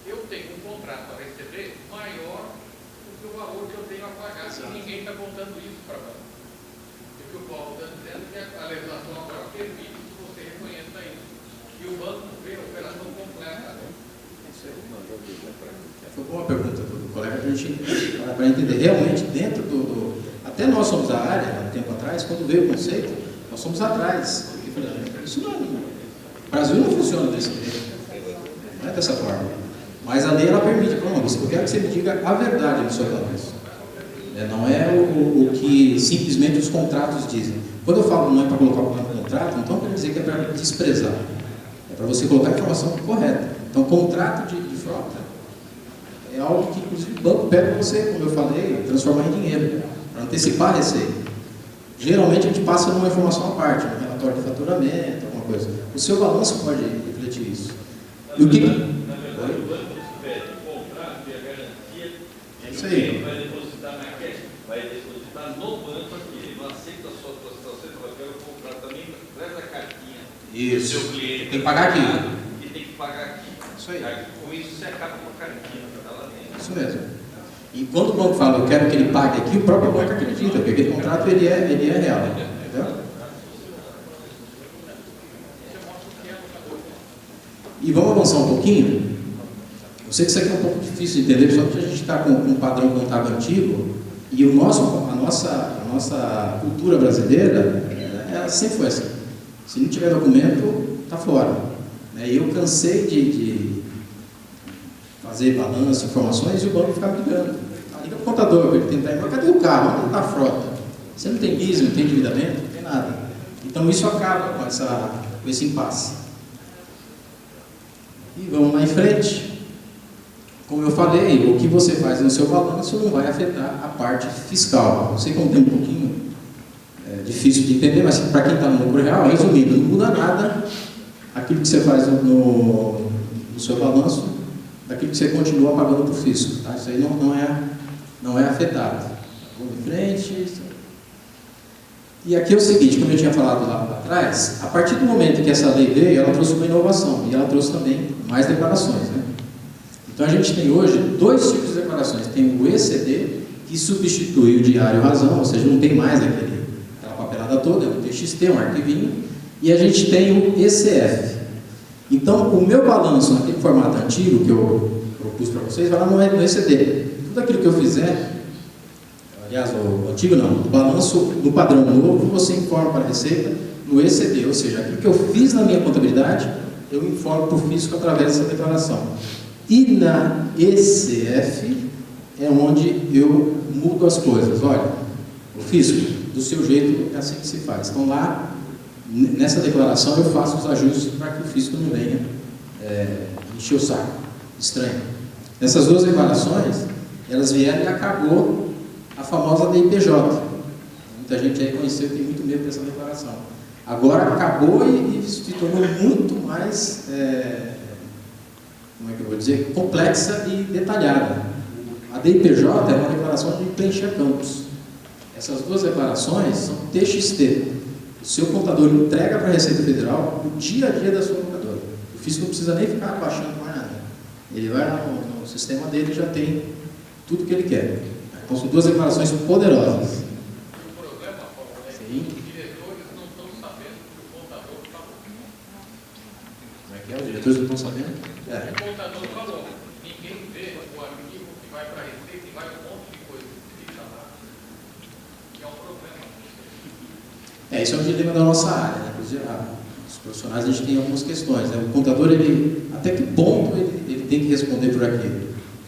Eu tenho um contrato a receber maior do que o valor que eu tenho a pagar, e ninguém está contando isso para a banca. O que o Paulo está dizendo é que a legislação agora permite que você reconheça isso. E o banco vê a operação completa. Foi boa pergunta do colega para entender. Realmente, dentro do. Até nós somos da área, há um tempo atrás, quando veio o conceito, nós somos atrás. Isso não. O Brasil não funciona desse jeito. Não é dessa forma. Mas a lei ela permite. Eu quero que você me diga a verdade no seu balanço. Não é o que simplesmente os contratos dizem. Quando eu falo não é para colocar no contrato, então quer dizer que é para desprezar. É para você colocar a informação correta. Então, contrato de frota é algo que, inclusive, o banco pede para você, como eu falei, transformar em dinheiro, para antecipar a receita. Geralmente, a gente passa numa informação à parte, um relatório de faturamento, alguma coisa. O seu balanço pode refletir isso. E o que... Na verdade, o banco pede o contrato e a garantia. É isso aí. Vai depositar na cash, vai depositar no banco aqui. Ele não aceita a sua situação, você fala, quero comprar também, traz a cartinha. Isso. Do seu cliente. Tem que pagar aqui. E tem que pagar aqui. Isso aí. Com isso, você acaba com a cartinha que está lá dentro. Isso mesmo. E quando o banco fala, eu quero que ele pague aqui, o próprio banco acredita, porque aquele contrato ele é real. Entendeu? E vamos avançar um pouquinho. Eu sei que isso aqui é um pouco difícil de entender, só que a gente está com um padrão contábil antigo, e a nossa nossa cultura brasileira, ela sempre foi assim. Se não tiver documento, está fora. E eu cansei de fazer balanço, informações, e o banco ficava ligando. Liga para o contador, para ele tentar, mas cadê o carro? Onde está a frota? Você não tem leasing, não tem endividamento, não tem nada. Então isso acaba com esse impasse. E vamos lá em frente. Como eu falei, o que você faz no seu balanço não vai afetar a parte fiscal. Eu sei que é um tempo um pouquinho difícil de entender, mas para quem está no lucro real, resumindo, não muda nada aquilo que você faz no seu balanço, daquilo que você continua pagando para o fisco. Tá? Isso aí não é afetado. Vamos em frente. E aqui é o seguinte, como eu tinha falado lá atrás, a partir do momento que essa lei veio, ela trouxe uma inovação e ela trouxe também mais declarações. Então a gente tem hoje 2 tipos de declarações. Tem o ECD, que substitui o diário razão, ou seja, não tem mais aquela papelada toda, é um TXT, um arquivinho, e a gente tem o ECF. Então o meu balanço naquele formato antigo que eu propus para vocês, vai lá no ECD. Tudo aquilo que eu fizer, aliás, o antigo não, o balanço no padrão novo, você informa para a Receita no ECD, ou seja, aquilo que eu fiz na minha contabilidade, eu informo para o fisco através dessa declaração. E na ECF é onde eu mudo as coisas. Olha, o fisco, do seu jeito, é assim que se faz. Então lá, nessa declaração, eu faço os ajustes para que o fisco não venha encher o saco. Estranho. Essas 2 declarações, elas vieram e acabou a famosa DIPJ. Muita gente aí conheceu, tem muito medo dessa declaração. Agora acabou e se tornou muito mais, como é que eu vou dizer, complexa e detalhada. A DIPJ é uma declaração de preencher campos. Essas 2 declarações são TXT. O seu contador entrega para a Receita Federal o dia a dia da sua locadora. O fisco não precisa nem ficar baixando mais nada. Ele vai lá no sistema dele e já tem tudo que ele quer. Então são 2 declarações poderosas. O problema, Paulo, é que Sim. os diretores não estão sabendo que o contador falou. Como é que é? Os diretores não estão sabendo? O contador falou. Ninguém vê o arquivo que vai para a Receita e vai um monte de coisa que fica lá. Que é um problema. Isso é um dilema da nossa área. Né? Inclusive, os profissionais, a gente tem algumas questões. Né? O contador, até que ponto ele tem que responder por aquilo?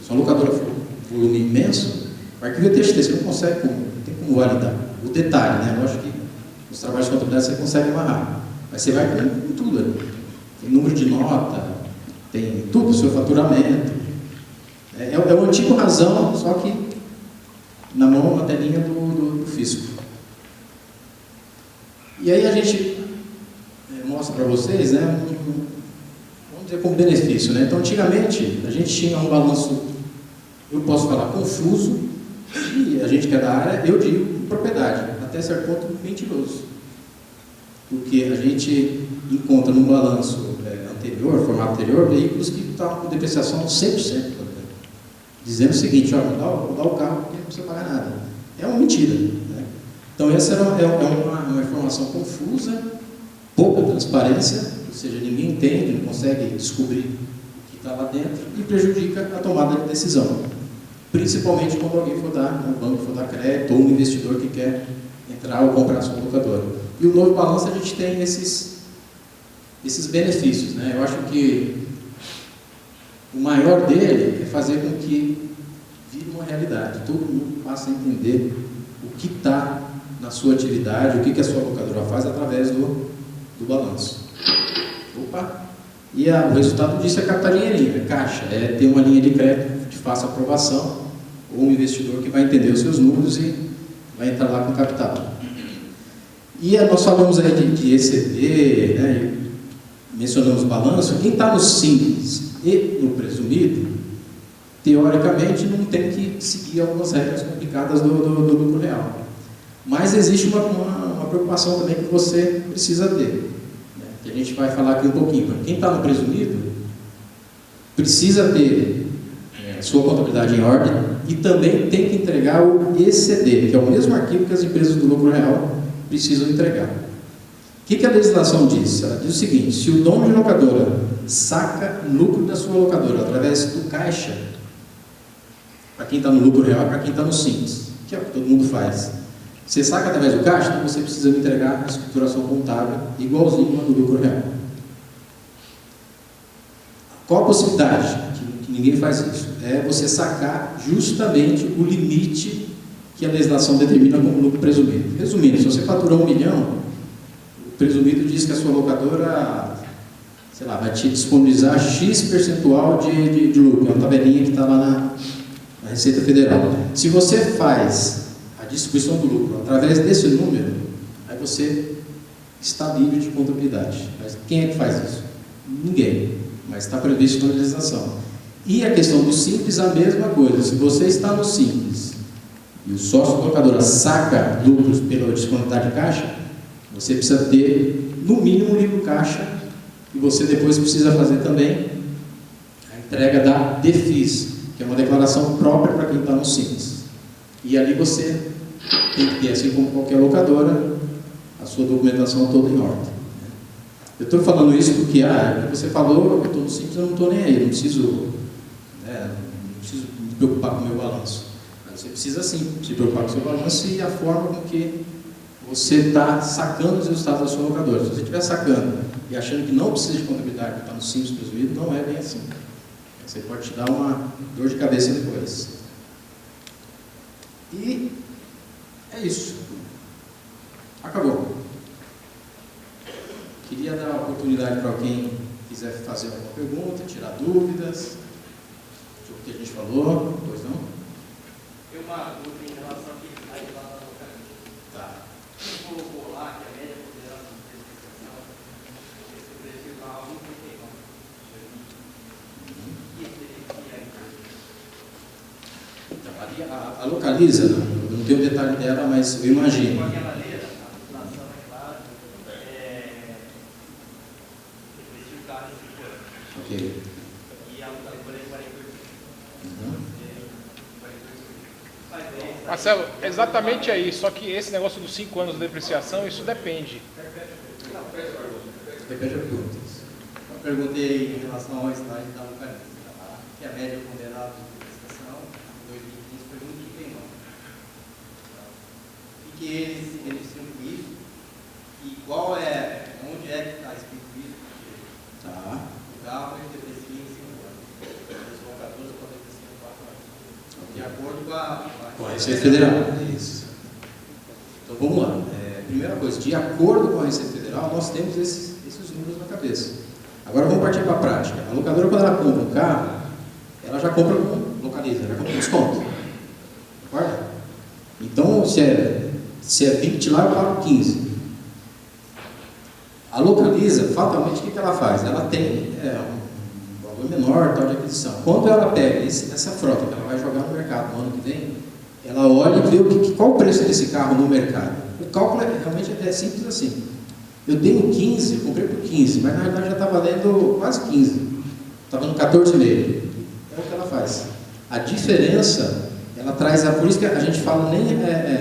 Se uma locadora for um volume imenso, o arquivo é TXT, você não consegue, não tem como validar. O detalhe, né? Lógico que nos trabalhos de contabilidade você consegue amarrar. Mas você vai com tudo ali. Tem número de nota, tem tudo, o seu faturamento. É o antigo razão, só que na mão, na telinha do fisco. E aí a gente mostra para vocês, né, vamos dizer, como benefício. Né? Então, antigamente, a gente tinha um balanço, eu posso falar, confuso, e a gente que é da área, eu digo, propriedade, até certo ponto mentiroso. Porque a gente encontra no balanço anterior, formato anterior, veículos que estavam com depreciação 100%, dizendo o seguinte, ó, vou dar o carro porque não precisa pagar nada. É uma mentira. Né? Então essa é uma informação confusa, pouca transparência, ou seja, ninguém entende, não consegue descobrir o que está lá dentro e prejudica a tomada de decisão. Principalmente quando alguém for dar, um banco for dar crédito ou um investidor que quer entrar ou comprar a sua locadora. E o novo balanço a gente tem esses benefícios. Né? Eu acho que o maior dele é fazer com que vire uma realidade. Todo mundo passa a entender o que está na sua atividade, o que a sua locadora faz através do balanço. Opa! E o resultado disso é captar dinheirinho, é caixa, é ter uma linha de crédito de fácil aprovação, ou um investidor que vai entender os seus números e vai entrar lá com capital. E nós falamos aí de ECD, né, mencionamos balanço. Quem está no simples e no presumido, teoricamente não tem que seguir algumas regras complicadas do lucro real. Mas existe uma preocupação também que você precisa ter, né, que a gente vai falar aqui um pouquinho. Quem está no presumido precisa ter sua contabilidade em ordem e também tem que entregar o ECD, que é o mesmo arquivo que as empresas do lucro real precisam entregar. O que a legislação diz? Ela diz o seguinte: se o dono de locadora saca lucro da sua locadora através do caixa, para quem está no lucro real e para quem está no simples, que é o que todo mundo faz, Você saca através do caixa, então você precisa me entregar a escrituração contábil igualzinho no lucro real. Qual a possibilidade? Que ninguém faz isso. É você sacar justamente o limite que a legislação determina como lucro presumido. Resumindo, se você faturou 1 milhão, o presumido diz que a sua locadora, sei lá, vai te disponibilizar X percentual de lucro. É uma tabelinha que está lá na Receita Federal. Se você faz a distribuição do lucro através desse número, aí você está livre de contabilidade. Mas quem é que faz isso? Ninguém. Mas está previsto na legislação. E a questão do simples, a mesma coisa. Se você está no simples e o sócio locadora saca lucros pela disponibilidade de caixa, você precisa ter, no mínimo, um livro caixa, e você depois precisa fazer também a entrega da DEFIS, que é uma declaração própria para quem está no simples. E ali você tem que ter, assim como qualquer locadora, a sua documentação toda em ordem. Eu estou falando isso porque, você falou, eu estou no simples, eu não estou nem aí, não preciso me preocupar com o meu balanço. Mas você precisa sim se preocupar com o seu balanço e a forma com que você está sacando os resultados da sua locadora. Se você estiver sacando e achando que não precisa de contabilidade, que está no simples presumido, não é bem assim. Você pode te dar uma dor de cabeça depois. E é isso. Acabou. Queria dar a oportunidade para quem quiser fazer alguma pergunta, tirar dúvidas sobre o que a gente falou. Pois não? Tem uma dúvida em relação ao que está aí lá na localidade. Tá. Quem colocou lá que a média considerada de depreciação, esse preço estava 1,39. E esse aí? A Localiza, eu não tenho o detalhe dela, mas eu imagino. De qualquer maneira, a população, é claro, deprecia o carro em 5 anos. Ok. E a locadora é 48. Marcelo, exatamente aí, só que esse negócio dos 5 anos de depreciação, isso depende. Depende da pergunta. Eu perguntei em relação ao estágio da Localiza, que a média ponderada de depreciação em 2015 foi 1,39. E que eles se beneficiam com isso, e onde é que está escrito isso? Porque Tá. o carro ele deprecia em 5 anos. Os locadores podem depreciar em 4 anos. De acordo com a Receita Federal. Isso. Então vamos lá. Primeira coisa, de acordo com a Receita Federal, nós temos esses números na cabeça. Agora vamos partir para a prática. A locadora, quando ela compra um carro, ela já compra com Localiza, já compra com desconto. Concorda? Então, se é 20 lá, eu pago 15. A Localiza, fatalmente, o que ela faz? Ela tem um valor menor tal de aquisição. Quando ela pega essa frota que ela vai jogar no mercado no ano que vem, ela olha e vê qual o preço desse carro no mercado. O cálculo realmente é simples assim. Eu tenho 15, comprei por 15, mas na realidade já está valendo quase 15. Está valendo 14,5. É o que ela faz. A diferença, ela traz, por isso que a gente fala nem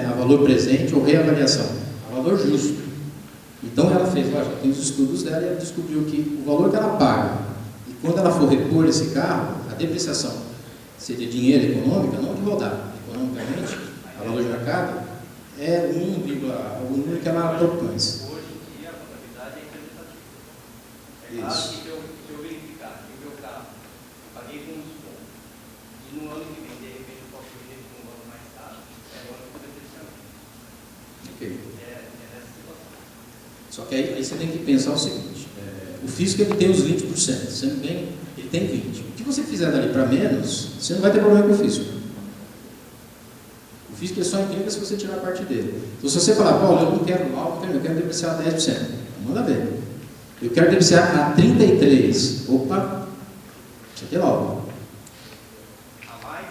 a valor presente ou reavaliação, a valor justo. Então ela fez, já tem os estudos dela e ela descobriu que o valor que ela paga, e quando ela for repor esse carro, a depreciação seria dinheiro econômica, não de rodar, economicamente, a valor de mercado, é o número que ela propõe. Hoje em dia a contabilidade é interpretativa. É claro que se eu verificar que o meu carro eu paguei com um desconto, e no ano que vem, de repente, eu posso vender com um valor mais caro, é o ano que eu depreciar. Ok. É nessa situação. Só que aí você tem que pensar o seguinte, o fisco ele tem os 20%, sendo bem, ele tem 20%. O que você fizer dali para menos, você não vai ter problema com o fisco. O fisco ele só entrega se você tirar a parte dele. Então se você falar, Paulo, eu não quero algo, eu quero depreciar 10%, manda ver. Eu quero depreciar a 33%, opa, você tem logo. A mais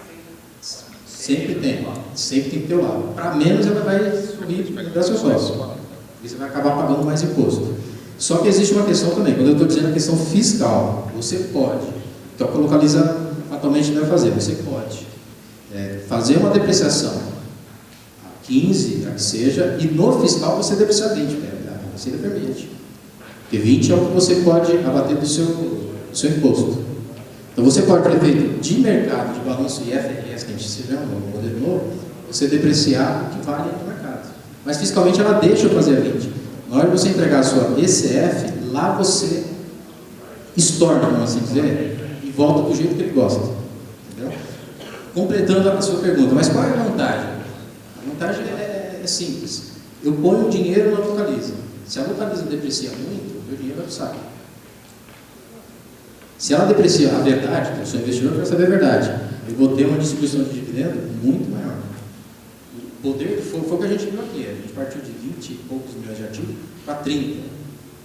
Sempre tem que ter o lado. Para menos ela vai sorrir para seu sócio. E você vai acabar pagando mais imposto. Só que existe uma questão também, quando eu estou dizendo a questão fiscal, você pode, então a Localiza fatalmente não vai fazer, você pode fazer uma depreciação a 15, a que seja, e no fiscal você depreciar 20, você permite. Porque 20 é o que você pode abater do seu imposto. Então você pode ter feito de mercado, de balanço IFRS, que a gente se chama, um modelo novo, você depreciar o que vale no mercado. Mas fiscalmente ela deixa eu fazer a 20. Na hora de você entregar a sua ECF, lá você estorna, vamos assim dizer, e volta do jeito que ele gosta. Entendeu? Completando a sua pergunta, mas qual é a vantagem? A vantagem é simples. Eu ponho o dinheiro na localiza. Se a localiza deprecia muito, o meu dinheiro vai para o saco. Se ela deprecia a verdade, eu sou investidor, eu quero saber a verdade. Eu vou ter uma distribuição de dividendo muito maior. O poder foi o que a gente viu aqui. A gente partiu de 20 e poucos milhões de ativos para 30.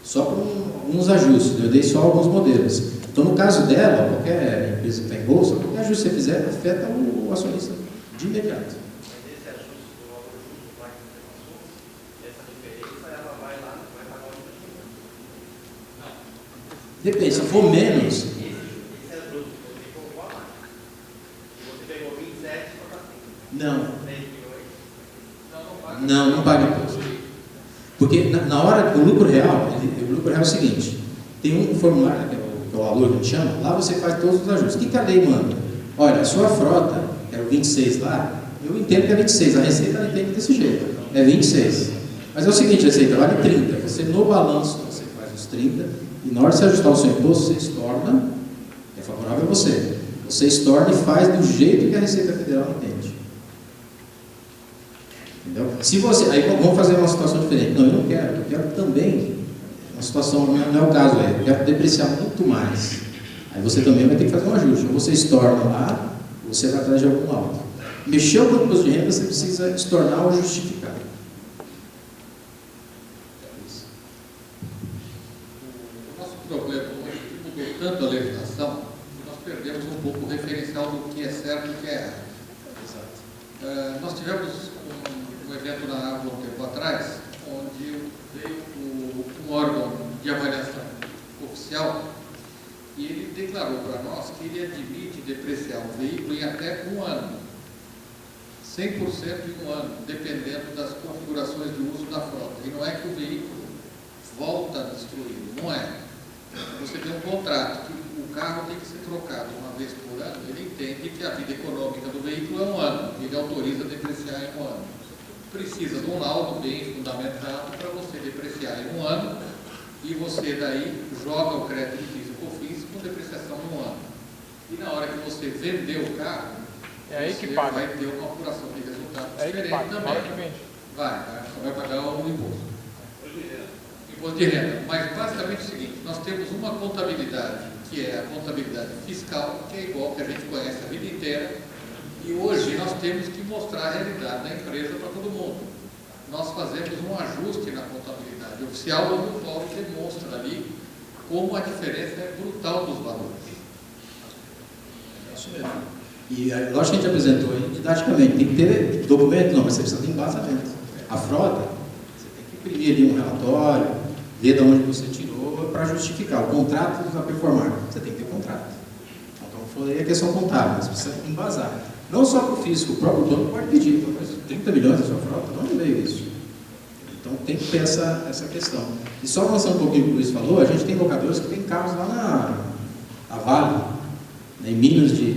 Só com alguns ajustes. Eu dei só alguns modelos. Então, no caso dela, qualquer empresa que está em bolsa, qualquer ajuste que você fizer, afeta o acionista de imediato. Depende, se for menos. Esse é bruto, você colocou a mais. Você pegou 27 e Não. 3 milhões. Não paga imposto. Porque na hora, o lucro real é o seguinte: tem um formulário, que é o valor que a gente chama, lá você faz todos os ajustes. O que a lei manda? Olha, a sua frota, que era o 26 lá, eu entendo que é 26, a Receita ela entende desse jeito, é 26. Mas é o seguinte, a Receita vale 30, você no balanço, você faz os 30, e na hora de você ajustar o seu imposto, você estorna, é favorável a você. Você estorna e faz do jeito que a Receita Federal entende. Entendeu? Se você, aí vamos fazer uma situação diferente. Não, eu quero também, uma situação, não é o caso aí, eu quero depreciar muito mais. Aí você também vai ter que fazer um ajuste. Ou você estorna lá, ou você vai atrás de algum alto. Mexeu com o imposto de renda, você precisa estornar ou justificar. O nosso problema hoje mudou tanto a legislação que nós perdemos um pouco o referencial do que é certo e o que é errado. Exato. Nós tivemos um evento na AVO um tempo atrás, onde veio um órgão de avaliação oficial e ele declarou para nós que ele admite depreciar o veículo em até um ano, 100% em um ano, dependendo das configurações de uso da frota. E não é que o veículo volta destruído, não é. Você tem um contrato que o carro tem que ser trocado uma vez por ano, ele entende que a vida econômica do veículo é um ano, ele autoriza depreciar em um ano. Precisa de um laudo bem fundamentado para você depreciar em um ano e você daí joga o crédito de PIS e COFINS com depreciação em um ano. E na hora que você vender o carro, é aí você que paga. vai ter uma apuração de resultado É aí que diferente paga. também. Na hora que vende. Vai pagar o imposto. Imposto de renda. Mas basicamente é o seguinte, nós temos uma contabilidade, que é a contabilidade fiscal, que é igual que a gente conhece a vida inteira, e hoje nós temos que mostrar a realidade da empresa para todo mundo. Nós fazemos um ajuste na contabilidade oficial, onde o Paulo demonstra ali como a diferença é brutal dos valores. É isso mesmo. E lógico que a gente apresentou aí didaticamente, tem que ter documento, não, mas você precisa de embasamento. A frota, você tem que imprimir ali um relatório, ver de onde você tirou para justificar. O contrato vai performar, você tem que ter contrato. Então, foi a questão contábil, mas precisa embasar. Não só para o físico, o próprio dono pode pedir, então, mas 30 milhões da sua frota, de onde veio isso? Então tem que ter essa questão. E só avançando um pouquinho o que o Luiz falou, a gente tem locadores que tem carros lá na Vale, né, em Minas de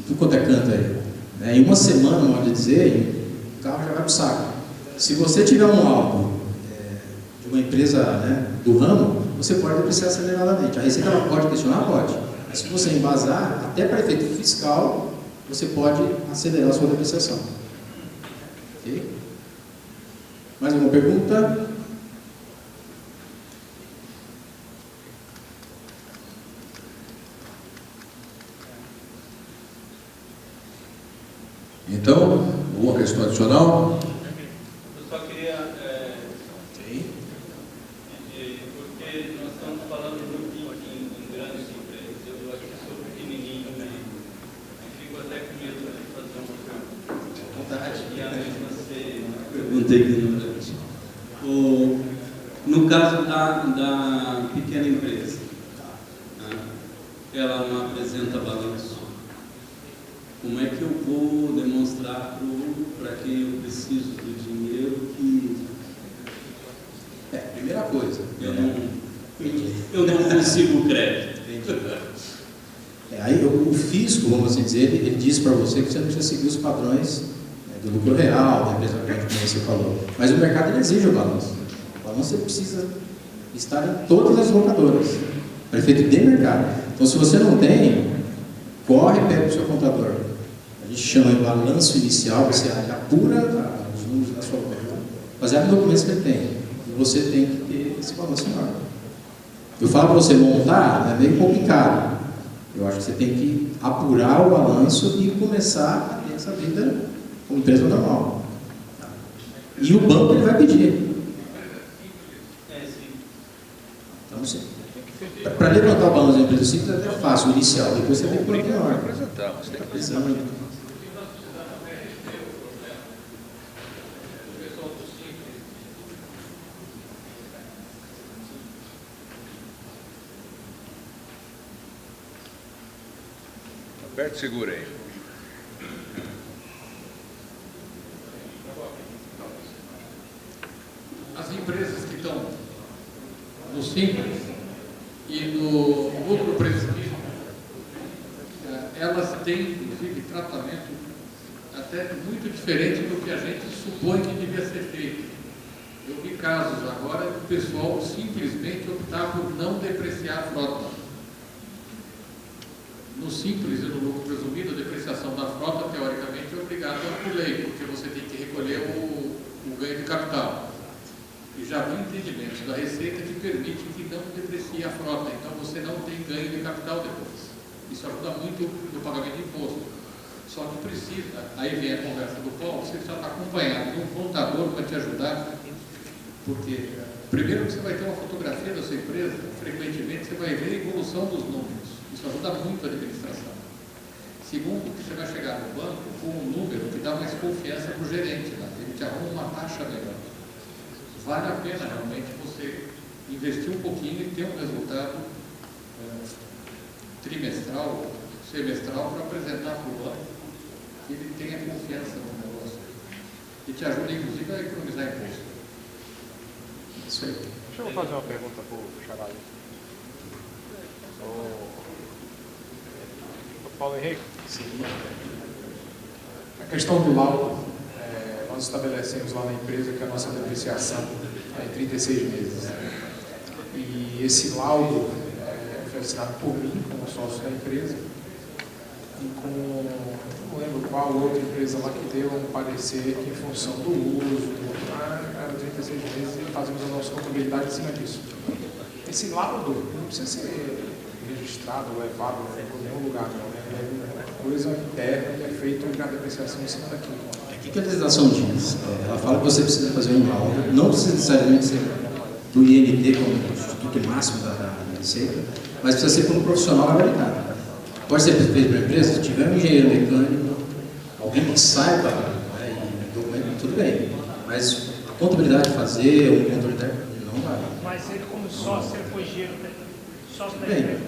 tudo quanto é canto aí. Né, em uma semana, modo de dizer, o carro já vai para o saco. Se você tiver um álbum de uma empresa, né, do ramo, você pode depreciar aceleradamente. A Receita ela pode questionar? Pode. Mas se você embasar, até para efeito fiscal, você pode acelerar a sua depreciação. Ok? Mais alguma pergunta? Então, alguma questão adicional? Eu só queria, porque nós estamos falando muito em grandes empresas, eu aqui sou pequenininho, né? E fico até com medo de fazer uma vontade que a mesma ser pergunta ignorante. No caso da pequena empresa, né? Ela não apresenta balanço. Como é que eu vou demonstrar para quem eu preciso do dinheiro que... Primeira coisa. Eu não consigo crédito. Aí o fisco, vamos assim dizer, ele diz para você que você não precisa seguir os padrões do lucro real, da empresa grande, como você falou. Mas o mercado ele exige o balanço. O balanço você precisa estar em todas as locadoras, para efeito de mercado. Então, se você não tem, corre e pega o seu contador. A gente chama de balanço inicial, você apura os números da sua locadora, baseado nos documentos que ele tem. E você tem que ter esse balanço em ordem. Eu falo para você montar, é meio complicado. Eu acho que você tem que apurar o balanço e começar a ter essa vida como empresa normal. E o banco ele vai pedir. Então, para levantar o balanço da empresa simples é até fácil, o inicial. Depois você tem que colocar em ordem. Apresentar, mas tem que apresentar. Aperta e segura aí. As empresas que estão no Simples e no lucro presumido, elas têm, inclusive, tratamento até muito diferente do que a gente supõe que devia ser feito. Eu vi casos agora do pessoal simplesmente optar por não depreciar a frota. No Simples e no lucro presumido, a depreciação da frota, teoricamente, é obrigada por lei, porque você tem que recolher o ganho de capital. E já vi entendimentos da Receita que permite que não deprecie a frota, então você não tem ganho de capital depois. Isso ajuda muito no pagamento de imposto. Só que precisa, aí vem a conversa do Paulo, você precisa estar acompanhado de um contador para te ajudar, porque primeiro que você vai ter uma fotografia da sua empresa, frequentemente você vai ver a evolução dos números. Isso ajuda muito a administração. Segundo, que você vai chegar no banco com um número que dá mais confiança para o gerente, né? Ele te arruma uma taxa melhor. Vale a pena realmente você investir um pouquinho e ter um resultado trimestral, semestral, para apresentar para o banco que ele tenha confiança no negócio. E te ajuda, inclusive, a economizar imposto. Isso aí. Deixa eu fazer uma pergunta para o Charalho. O Paulo Henrique? Sim. A questão do laudo, nós estabelecemos lá na empresa que a nossa depreciação é em 36 meses. E esse laudo foi assinado por mim, como sócio da empresa, e com, não lembro qual outra empresa lá que deu um parecer que, em função do uso, era 36 meses e fazemos a nossa contabilidade em cima disso. Esse laudo não precisa ser registrado ou levado em nenhum lugar, não. É uma coisa interna que é feita a depreciação em cima daquilo. O que a legislação diz? Ela fala que você precisa fazer um laudo, não precisa necessariamente ser do INT, como o Instituto Máximo da Receita, mas precisa ser por um profissional habilitado. Pode ser feito pela empresa, se tiver um engenheiro mecânico, alguém que saiba, documento, tudo bem. Mas a contabilidade fazer, ou um controle técnico, não vai. Mas ele como sócio, ele foi engenheiro, sócio da bem, empresa.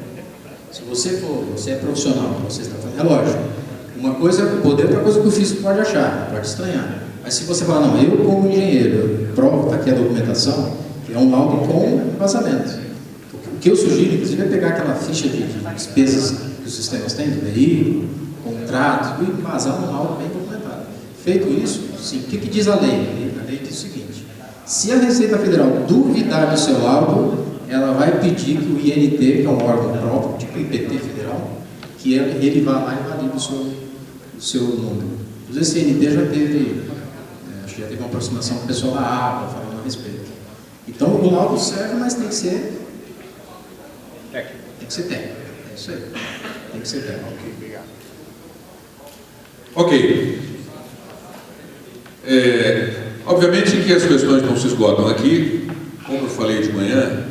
se você é profissional, você está fazendo, é lógico. Uma coisa é o poder, outra coisa que o físico pode achar, pode estranhar. Mas se você falar, não, eu como engenheiro, eu provo, está aqui a documentação, que é um laudo com vazamento. O que eu sugiro, inclusive, é pegar aquela ficha de despesas que os sistemas têm, do veículo, contrato, e vazar um laudo bem documentado. Feito isso, sim, o que diz a lei? A lei diz o seguinte: se a Receita Federal duvidar do seu laudo, ela vai pedir que o INT, que é um órgão próprio, tipo o IPT federal, que ele vá lá e valide o seu número. Esse INT já teve, acho que já teve uma aproximação com o pessoal da APA falando a respeito. Então o laudo serve, mas tem que ser técnico. Tem que ser técnico. É isso aí. Tem que ser técnico. Ok, obrigado. Ok. Obviamente que as questões não se esgotam aqui. Como eu falei de manhã,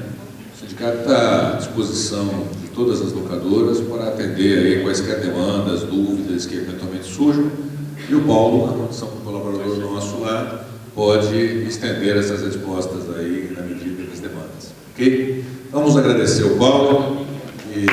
o sindicato está à disposição de todas as locadoras para atender aí quaisquer demandas, dúvidas que eventualmente surjam. E o Paulo, na condição de colaborador nosso lá, pode estender essas respostas aí na medida das demandas. Ok? Vamos agradecer o Paulo e